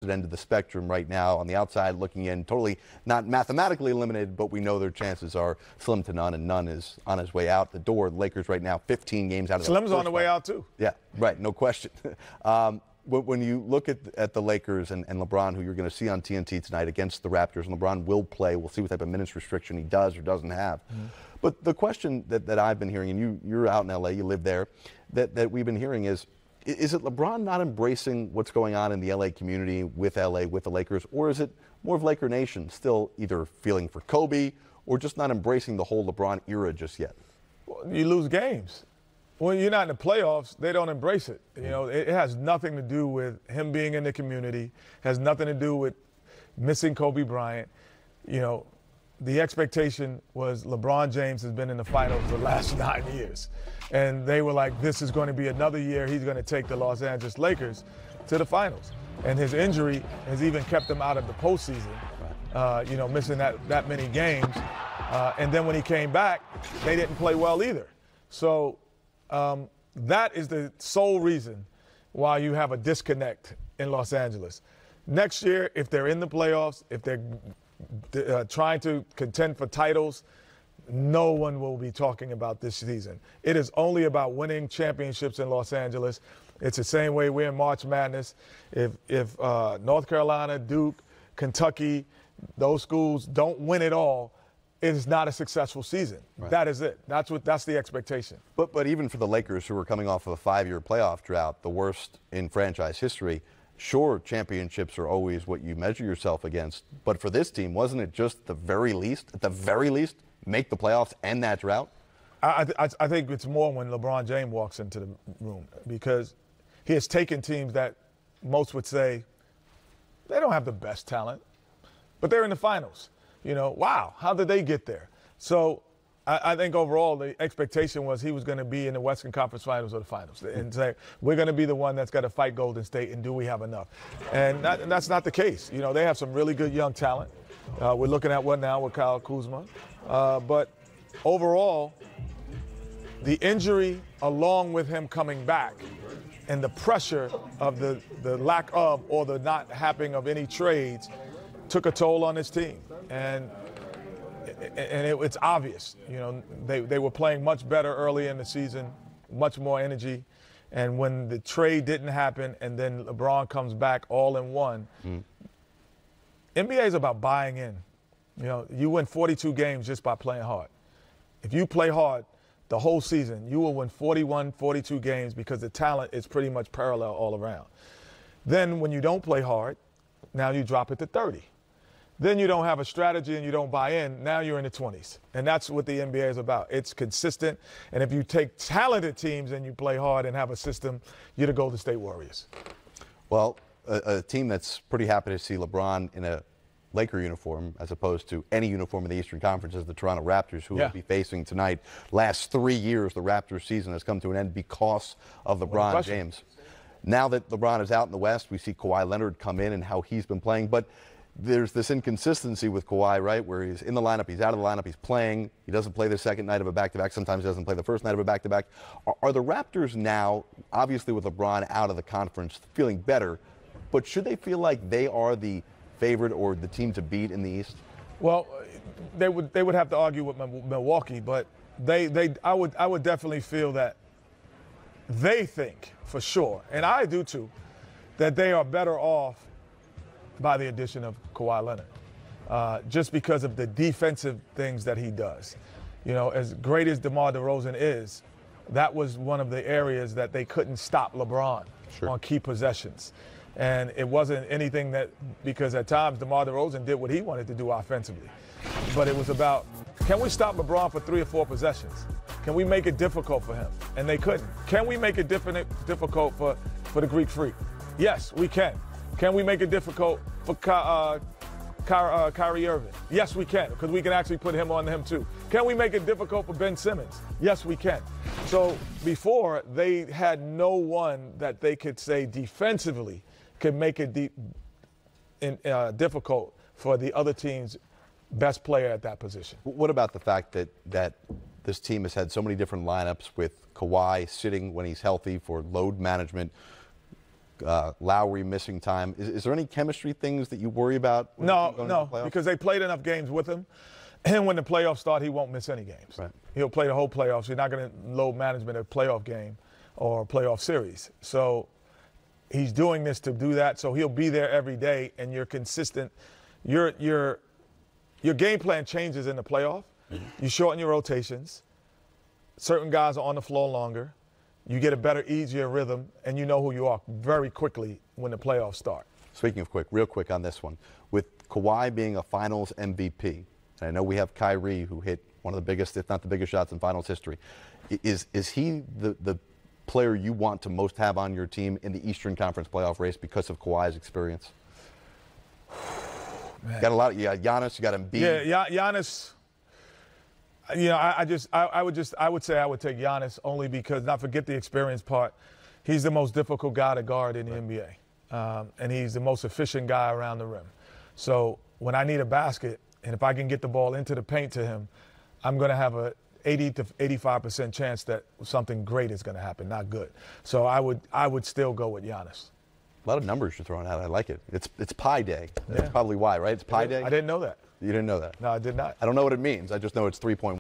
opposite end of the spectrum right now on the outside looking in, totally not mathematically eliminated, but we know their chances are slim to none, and none is on his way out the door. The Lakers right now 15 games out of the Slim's on the way out too. Yeah, right, no question. When you look at the Lakers and LeBron, who you're going to see on TNT tonight against the Raptors, and LeBron will play, we'll see what type of minutes restriction he does or doesn't have. But the question that I've been hearing, and you're out in L.A., you live there, that we've been hearing is it LeBron not embracing what's going on in the L.A. community with L.A., with the Lakers, or is it more of Laker Nation still either feeling for Kobe or just not embracing the whole LeBron era just yet? Well, you lose games. When you're not in the playoffs, they don't embrace it. You know, it has nothing to do with him being in the community, has nothing to do with missing Kobe Bryant. You know, the expectation was LeBron James has been in the finals the last 9 years. And they were like, this is going to be another year he's going to take the Los Angeles Lakers to the finals. And his injury has even kept him out of the postseason, you know, missing that many games. And then when he came back, they didn't play well either. So that is the sole reason why you have a disconnect in Los Angeles. Next year, if they're in the playoffs, if they're trying to contend for titles, no one will be talking about this season. It is only about winning championships in Los Angeles. It's the same way we're in March Madness. If North Carolina, Duke, Kentucky, those schools don't win it all, it is not a successful season. Right. That is it. That's the expectation. But even for the Lakers, who are coming off of a 5-year playoff drought, the worst in franchise history, sure, championships are always what you measure yourself against. But for this team, wasn't it just at the very least, make the playoffs and that drought? I think it's more when LeBron James walks into the room, because he has taken teams that most would say they don't have the best talent, but they're in the finals. You know, wow, how did they get there? So I think overall the expectation was he was going to be in the Western Conference Finals or the Finals and say, we're going to be the one that's got to fight Golden State, and do we have enough? And that's not the case. You know, they have some really good young talent. We're looking at one now with Kyle Kuzma. But overall, the injury, along with him coming back, and the pressure of the lack of or the not happening of any trades took a toll on his team. And it's obvious. You know, they were playing much better early in the season, much more energy. And when the trade didn't happen and then LeBron comes back all in one, NBA is about buying in. You know, you win 42 games just by playing hard. If you play hard the whole season, you will win 41, 42 games because the talent is pretty much parallel all around. Then when you don't play hard, now you drop it to 30. Then you don't have a strategy and you don't buy in. Now you're in the 20s. And that's what the NBA is about. It's consistent. And if you take talented teams and you play hard and have a system, you're the Golden State Warriors. Well, a team that's pretty happy to see LeBron in a Laker uniform as opposed to any uniform in the Eastern Conference is the Toronto Raptors, who will be facing tonight. Last 3 years, the Raptors season has come to an end because of LeBron James. Now that LeBron is out in the West, we see Kawhi Leonard come in and how he's been playing. But there's this inconsistency with Kawhi, right, where he's in the lineup, he's out of the lineup, he's playing. He doesn't play the second night of a back-to-back. Sometimes he doesn't play the first night of a back-to-back. Are the Raptors now, obviously with LeBron out of the conference, feeling better, but should they feel like they are the favorite or the team to beat in the East? Well, they would have to argue with Milwaukee, but I would definitely feel that they think for sure, and I do too, that they are better off by the addition of Kawhi Leonard, just because of the defensive things that he does. You know, as great as DeMar DeRozan is, that was one of the areas that they couldn't stop LeBron on key possessions. And it wasn't anything that, because at times DeMar DeRozan did what he wanted to do offensively. But it was about, can we stop LeBron for 3 or 4 possessions? Can we make it difficult for him? And they couldn't. Can we make it difficult for the Greek Freak? Yes, we can. Can we make it difficult for Kyrie Irving? Yes, we can, because we can actually put him on him too. Can we make it difficult for Ben Simmons? Yes, we can. So before, they had no one that they could say defensively could make it difficult for the other team's best player at that position. What about the fact that this team has had so many different lineups with Kawhi sitting when he's healthy for load management? Lowry missing time. Is there any chemistry things that you worry about? No, because they played enough games with him. And when the playoffs start, he won't miss any games. Right. He'll play the whole playoffs. You're not going to load management a playoff game or a playoff series. So he's doing this to do that. So he'll be there every day, and you're consistent. Your game plan changes in the playoff. Mm-hmm. You shorten your rotations. Certain guys are on the floor longer. You get a better, easier rhythm, and you know who you are very quickly when the playoffs start. Speaking of quick, real quick on this one. With Kawhi being a finals MVP, and I know we have Kyrie, who hit one of the biggest, if not the biggest shots in finals history. Is he the player you want to most have on your team in the Eastern Conference playoff race because of Kawhi's experience? Man. Got a lot. You got Giannis. You got Embiid. Yeah, Giannis. You know, I would say I would take Giannis only because, not forget the experience part. He's the most difficult guy to guard in the NBA, and he's the most efficient guy around the rim. So when I need a basket, and if I can get the ball into the paint to him, I'm going to have a 80 to 85% chance that something great is going to happen, not good. So I would still go with Giannis. A lot of numbers you're throwing out. I like it. It's Pi Day. That's Yeah. probably why, right? It's Pi Day? I didn't know that. You didn't know that? No, I did not. I don't know what it means. I just know it's 3.1.